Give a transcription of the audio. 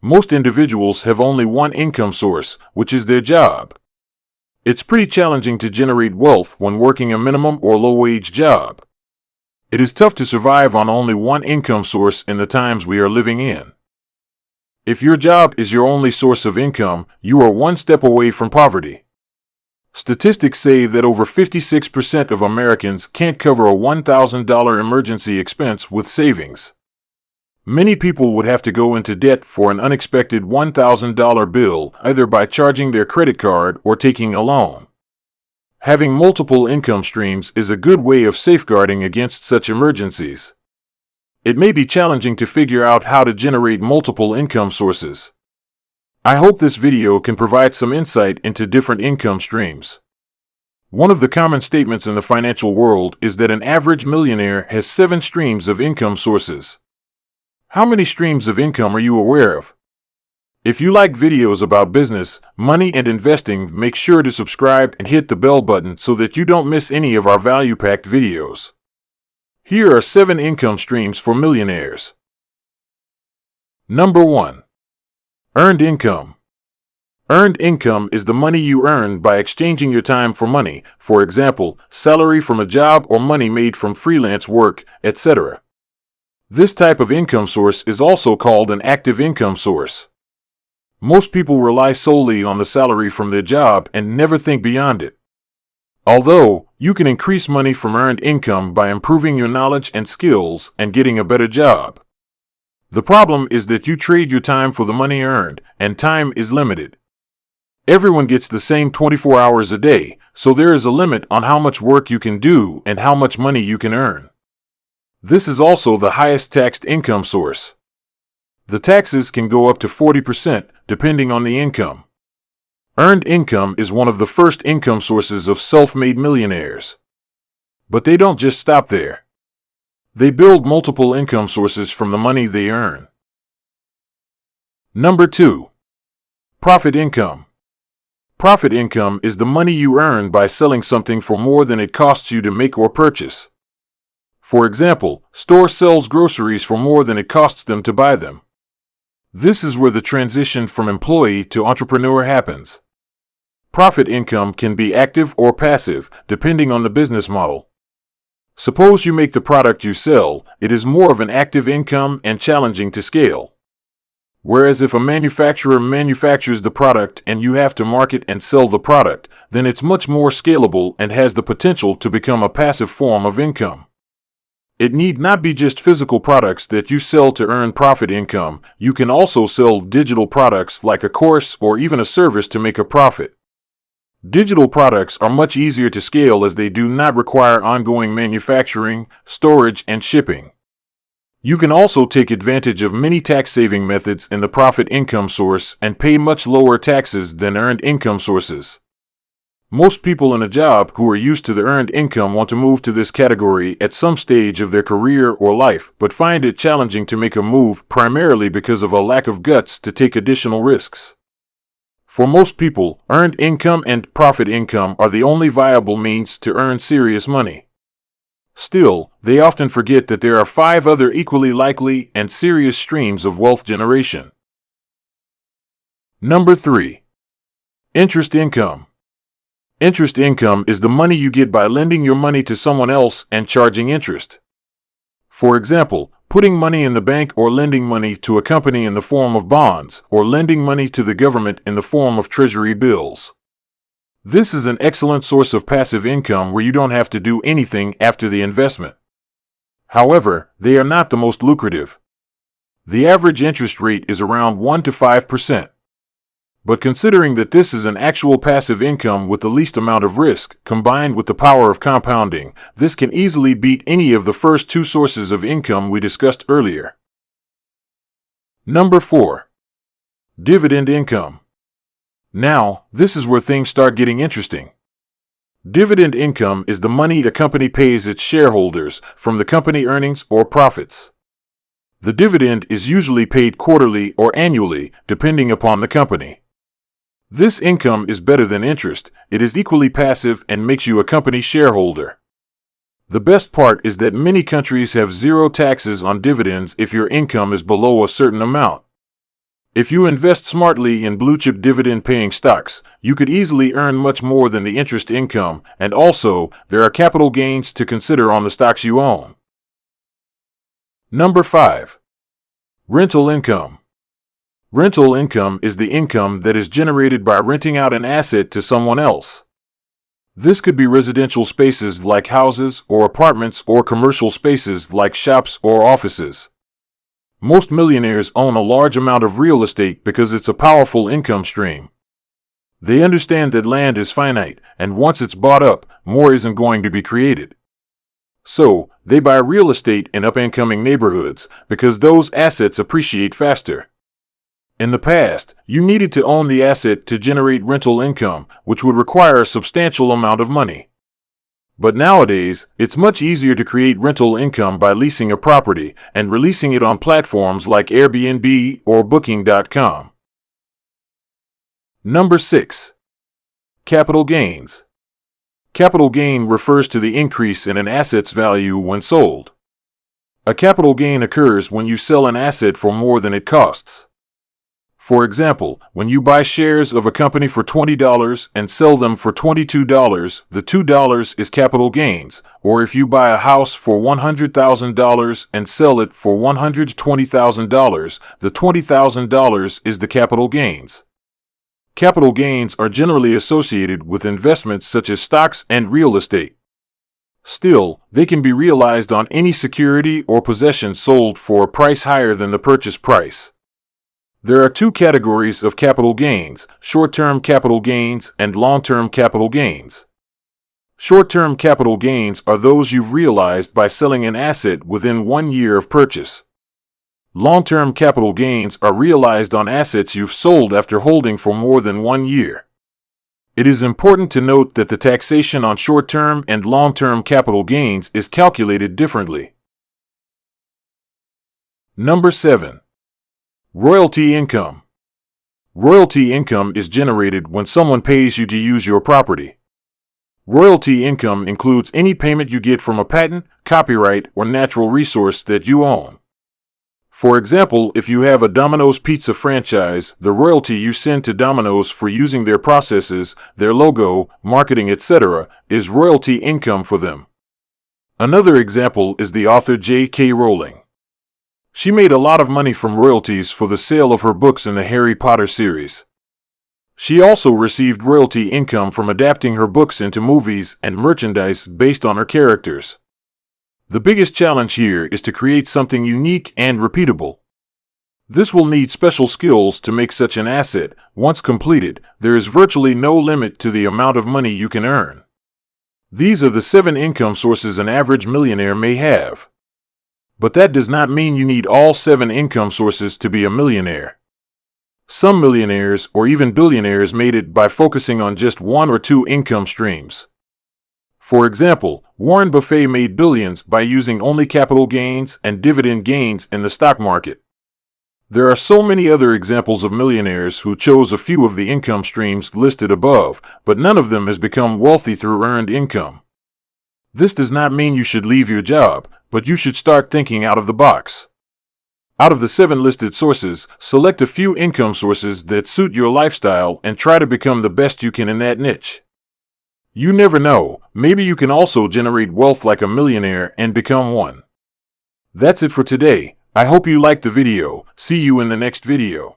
Most individuals have only one income source, which is their job. It's pretty challenging to generate wealth when working a minimum or low-wage job. It is tough to survive on only one income source in the times we are living in. If your job is your only source of income, you are one step away from poverty. Statistics say that over 56% of Americans can't cover a $1,000 emergency expense with savings. Many people would have to go into debt for an unexpected $1,000 bill, either by charging their credit card or taking a loan. Having multiple income streams is a good way of safeguarding against such emergencies. It may be challenging to figure out how to generate multiple income sources. I hope this video can provide some insight into different income streams. One of the common statements in the financial world is that an average millionaire has 7 streams of income sources. How many streams of income are you aware of? If you like videos about business, money, and investing, make sure to subscribe and hit the bell button so that you don't miss any of our value-packed videos. Here are 7 income streams for millionaires. Number 1. Earned income. Earned income is the money you earn by exchanging your time for money, for example, salary from a job or money made from freelance work, etc. This type of income source is also called an active income source. Most people rely solely on the salary from their job and never think beyond it. Although, you can increase money from earned income by improving your knowledge and skills and getting a better job. The problem is that you trade your time for the money earned, and time is limited. Everyone gets the same 24 hours a day, so there is a limit on how much work you can do and how much money you can earn. This is also the highest taxed income source. The taxes can go up to 40% depending on the income. Earned income is one of the first income sources of self-made millionaires. But they don't just stop there. They build multiple income sources from the money they earn. Number 2. Profit income. Profit income is the money you earn by selling something for more than it costs you to make or purchase. For example, store sells groceries for more than it costs them to buy them. This is where the transition from employee to entrepreneur happens. Profit income can be active or passive, depending on the business model. Suppose you make the product you sell, it is more of an active income and challenging to scale. Whereas if a manufacturer manufactures the product and you have to market and sell the product, then it's much more scalable and has the potential to become a passive form of income. It need not be just physical products that you sell to earn profit income. You can also sell digital products like a course or even a service to make a profit. Digital products are much easier to scale as they do not require ongoing manufacturing, storage, and shipping. You can also take advantage of many tax-saving methods in the profit income source and pay much lower taxes than earned income sources. Most people in a job who are used to the earned income want to move to this category at some stage of their career or life, but find it challenging to make a move primarily because of a lack of guts to take additional risks. For most people, earned income and profit income are the only viable means to earn serious money. Still, they often forget that there are 5 other equally likely and serious streams of wealth generation. Number 3. Interest income. Interest income is the money you get by lending your money to someone else and charging interest. For example, putting money in the bank or lending money to a company in the form of bonds or lending money to the government in the form of treasury bills. This is an excellent source of passive income where you don't have to do anything after the investment. However, they are not the most lucrative. The average interest rate is around 1 to 5%. But considering that this is an actual passive income with the least amount of risk, combined with the power of compounding, this can easily beat any of the first 2 sources of income we discussed earlier. Number 4. Dividend income. Now, this is where things start getting interesting. Dividend income is the money the company pays its shareholders from the company earnings or profits. The dividend is usually paid quarterly or annually, depending upon the company. This income is better than interest. It is equally passive and makes you a company shareholder. The best part is that many countries have zero taxes on dividends if your income is below a certain amount. If you invest smartly in blue-chip dividend-paying stocks, you could easily earn much more than the interest income, and also, there are capital gains to consider on the stocks you own. Number 5. Rental income. Rental income is the income that is generated by renting out an asset to someone else. This could be residential spaces like houses or apartments or commercial spaces like shops or offices. Most millionaires own a large amount of real estate because it's a powerful income stream. They understand that land is finite, and once it's bought up, more isn't going to be created. So, they buy real estate in up-and-coming neighborhoods because those assets appreciate faster. In the past, you needed to own the asset to generate rental income, which would require a substantial amount of money. But nowadays, it's much easier to create rental income by leasing a property and releasing it on platforms like Airbnb or Booking.com. Number 6. Capital gains. Capital gain refers to the increase in an asset's value when sold. A capital gain occurs when you sell an asset for more than it costs. For example, when you buy shares of a company for $20 and sell them for $22, the $2 is capital gains, or if you buy a house for $100,000 and sell it for $120,000, the $20,000 is the capital gains. Capital gains are generally associated with investments such as stocks and real estate. Still, they can be realized on any security or possession sold for a price higher than the purchase price. There are two categories of capital gains: short-term capital gains and long-term capital gains. Short-term capital gains are those you've realized by selling an asset within 1 year of purchase. Long-term capital gains are realized on assets you've sold after holding for more than 1 year. It is important to note that the taxation on short-term and long-term capital gains is calculated differently. Number 7. Royalty income. Royalty income is generated when someone pays you to use your property. Royalty income includes any payment you get from a patent, copyright, or natural resource that you own. For example, if you have a Domino's Pizza franchise, the royalty you send to Domino's for using their processes, their logo, marketing, etc., is royalty income for them. Another example is the author J.K. Rowling. She made a lot of money from royalties for the sale of her books in the Harry Potter series. She also received royalty income from adapting her books into movies and merchandise based on her characters. The biggest challenge here is to create something unique and repeatable. This will need special skills to make such an asset. Once completed, there is virtually no limit to the amount of money you can earn. These are the 7 income sources an average millionaire may have. But that does not mean you need all 7 income sources to be a millionaire. Some millionaires or even billionaires made it by focusing on just 1 or 2 income streams. For example, Warren Buffett made billions by using only capital gains and dividend gains in the stock market. There are so many other examples of millionaires who chose a few of the income streams listed above, but none of them has become wealthy through earned income. This does not mean you should leave your job, but you should start thinking out of the box. Out of the 7 listed sources, select a few income sources that suit your lifestyle and try to become the best you can in that niche. You never know, maybe you can also generate wealth like a millionaire and become one. That's it for today. I hope you liked the video. See you in the next video.